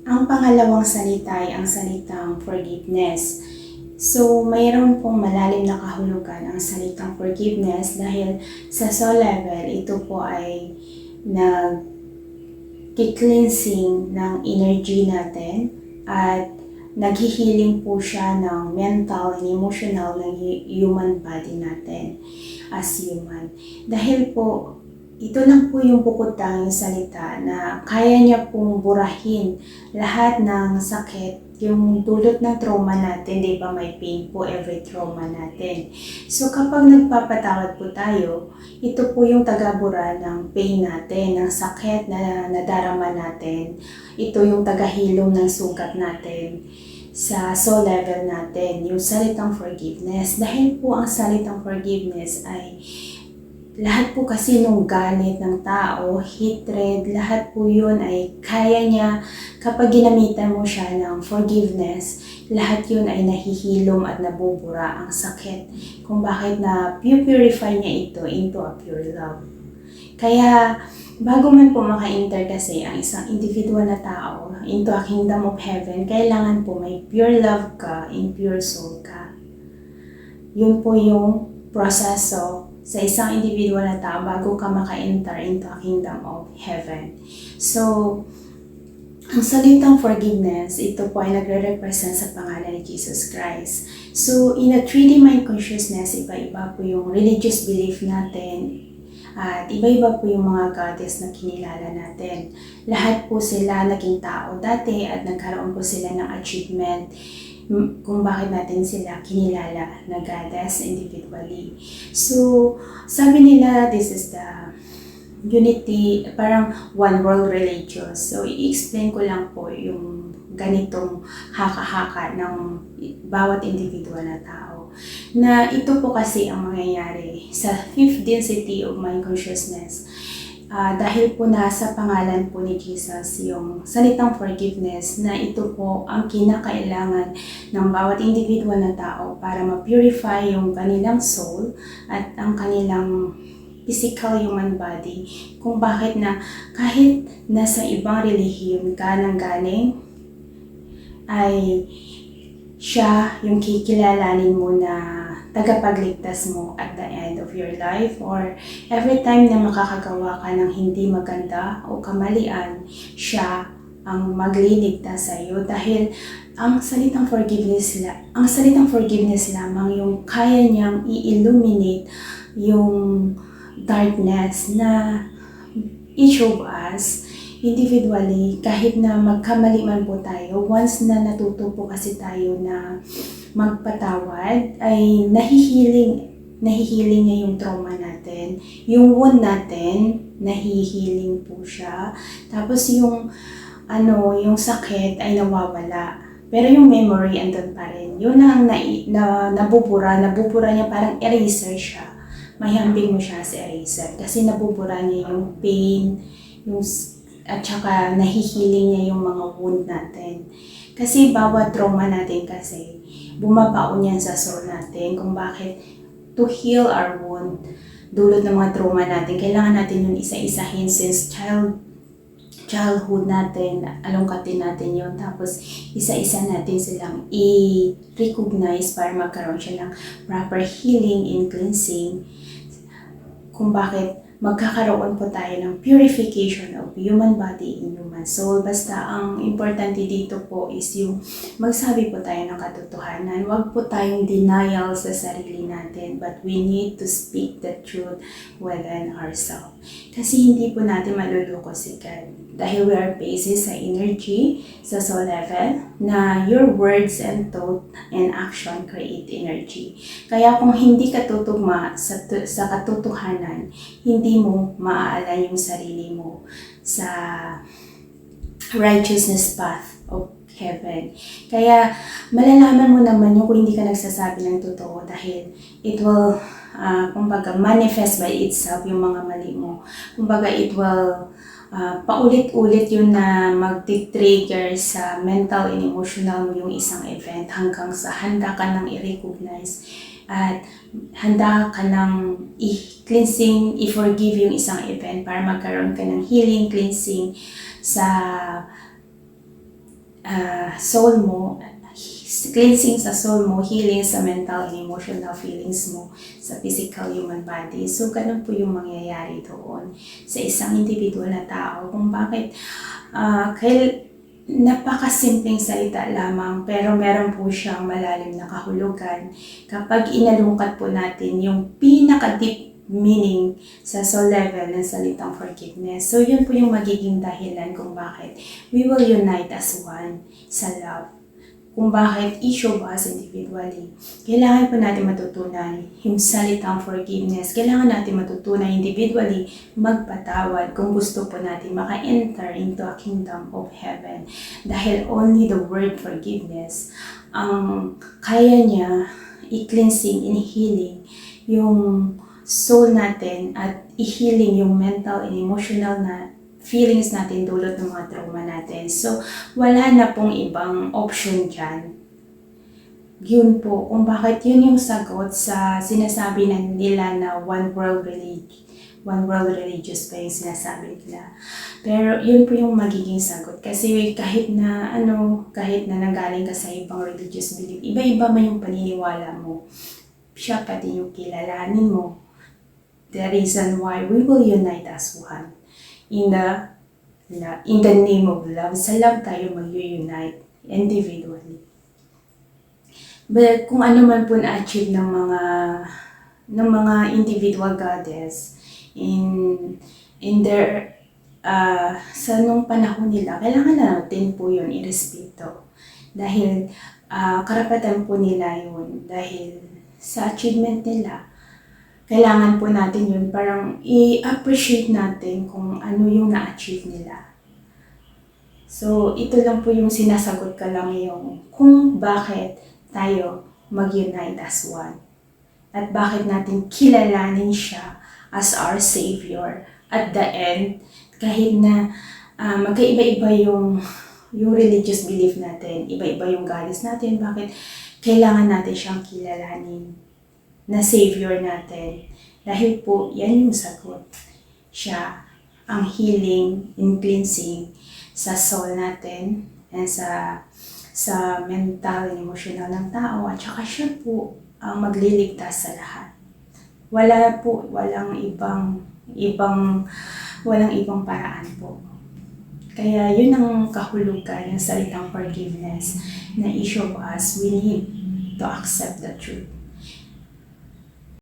Ang pangalawang salita ay ang salitang forgiveness. So, mayroon pong malalim na kahulugan ang salitang forgiveness dahil sa soul level, ito po ay nag-cleansing ng energy natin at naghihiling po siya ng mental and emotional ng human body natin as human. Dahil po, ito lang po yung bukod tanging salita na kaya niya pong burahin lahat ng sakit, yung dulot ng trauma natin, di ba may pain po every trauma natin. So kapag nagpapatawad po tayo, ito po yung tagabura ng pain natin, ng sakit na nadarama natin. Ito yung tagahilom ng sugat natin sa soul level natin, yung salitang forgiveness. Dahil po ang salitang forgiveness ay lahat po kasi nung galit ng tao, hatred, lahat po yun ay kaya niya kapag ginamitan mo siya ng forgiveness, lahat yun ay nahihilom at nabubura ang sakit kung bakit na purify niya ito into a pure love. Kaya bago man po maka-enter kasi ang isang individual na tao into a kingdom of heaven, kailangan po may pure love ka, in pure soul ka. Yun po yung proseso sa isang individual na tao bago ka maka-enter into a kingdom of heaven. So, ang salitang forgiveness, ito po ay nagre-represent sa pangalan ni Jesus Christ. So, in a 3D mind consciousness, iba-iba po yung religious belief natin at iba-iba po yung mga goddess na kinilala natin. Lahat po sila naging tao dati at nagkaroon po sila ng achievement kung bakit natin sila kinilala na goddess individually. So, sabi nila this is the unity, parang one world religion. So, i-explain ko lang po yung ganitong haka-haka ng bawat individual na tao. Na ito po kasi ang mangyayari sa 5th density of mind consciousness. Dahil po nasa pangalan po ni Jesus yung salitang forgiveness na ito po ang kinakailangan ng bawat individual na tao para ma-purify yung kanilang soul at ang kanilang physical human body. Kung bakit na kahit nasa ibang relihiyon ka nang galing, ay siya yung kikilalanin mo na tagapagligtas mo at the end of your life, or every time na makakagawa ka ng hindi maganda o kamalian, siya ang magliligtas sa iyo dahil ang salitang forgiveness lamang yung kaya niyang i-illuminate yung darkness na each of us individually, kahit na magkamali man po tayo, once na natuto po kasi tayo na magpatawad, ay nahihiling niya yung trauma natin. Yung wound natin, nahihiling po siya. Tapos yung sakit ay nawawala. Pero yung memory andun pa rin. Yun ang nabubura niya, parang eraser siya. Mahihambing mo siya sa eraser kasi nabubura niya yung pain, at saka nahihiling niya yung mga wound natin. Kasi bawat trauma natin kasi, bumabaon yan sa soul natin kung bakit to heal our wound, dulot ng mga trauma natin, kailangan natin yun isa-isahin since childhood natin, alungkatin natin yun. Tapos isa-isa natin silang i-recognize para magkaroon siya ng proper healing and cleansing kung bakit magkakaroon po tayo ng purification of human body and human soul. Basta ang importante dito po is yung magsabi po tayo ng katotohanan. Huwag po tayong denial sa sarili natin, but we need to speak the truth within ourselves. Kasi hindi po natin maluloko si God. Dahil we are based sa energy, sa soul level, na your words and thought and action create energy. Kaya kung hindi ka tutugma sa katotohanan, hindi mo maaalan yung sarili mo sa righteousness path of heaven. Kaya malalaman mo naman yung kung hindi ka nagsasabi ng totoo dahil it will manifest by itself yung mga mali mo. Kumbaga it will paulit-ulit yun na magti-trigger sa mental and emotional mo yung isang event hanggang sa handa ka nang i-recognize at handa ka nang i-cleansing, i-forgive yung isang event para magkaroon ka ng healing, cleansing sa soul mo, cleansing sa soul mo, healing sa mental and emotional feelings mo, sa physical human body. So, ganun po yung mangyayari doon sa isang individual na tao. Kung bakit, napakasimpleng salita lamang pero meron po siyang malalim na kahulugan kapag inalungkat po natin yung pinaka-deep meaning sa soul level ng salitang forgiveness. So, yun po yung magiging dahilan kung bakit we will unite as one sa love. Kung bakit each of us individually, kailangan po natin matutunan yung salitang forgiveness. Kailangan natin matutunan individually magpatawad kung gusto po natin maka-enter into a kingdom of heaven. Dahil only the word forgiveness ang kaya niya i-cleansing and healing yung soul natin at i-healing yung mental and emotional na feelings natin dulot ng mga trauma natin. So, wala na pong ibang option dyan. Yun po, kung bakit yun yung sagot sa sinasabi na nila na one world religious pa yung sinasabi nila. Pero yun po yung magiging sagot. Kasi kahit na nanggaling ka sa ibang religious belief, iba-iba man yung paniniwala mo, siya pa din yung kilalanin mo. The reason why we will unite as one. In the name of love, sa love tayo mag-unite individually. But kung ano man po na-achieve ng mga individual goddess in their sa nung panahon nila, kailangan na natin po yun irespeto. Dahil karapatan po nila yun. Dahil sa achievement nila, kailangan po natin yun, parang i-appreciate natin kung ano yung na-achieve nila. So, ito lang po yung sinasagot ka lang yung kung bakit tayo mag-unite as one. At bakit natin kilalanin siya as our Savior. At the end, kahit na magkaiba-iba yung religious belief natin, iba-iba yung goddess natin, bakit kailangan natin siyang kilalanin na Savior natin. Dahil po, yan yung sagot. Siya ang healing and cleansing sa soul natin and sa mental and emotional ng tao. At saka siya po ang magliligtas sa lahat. Walang ibang paraan po. Kaya yun ang kahulugan ng salitang forgiveness na each of us, we need to accept the truth.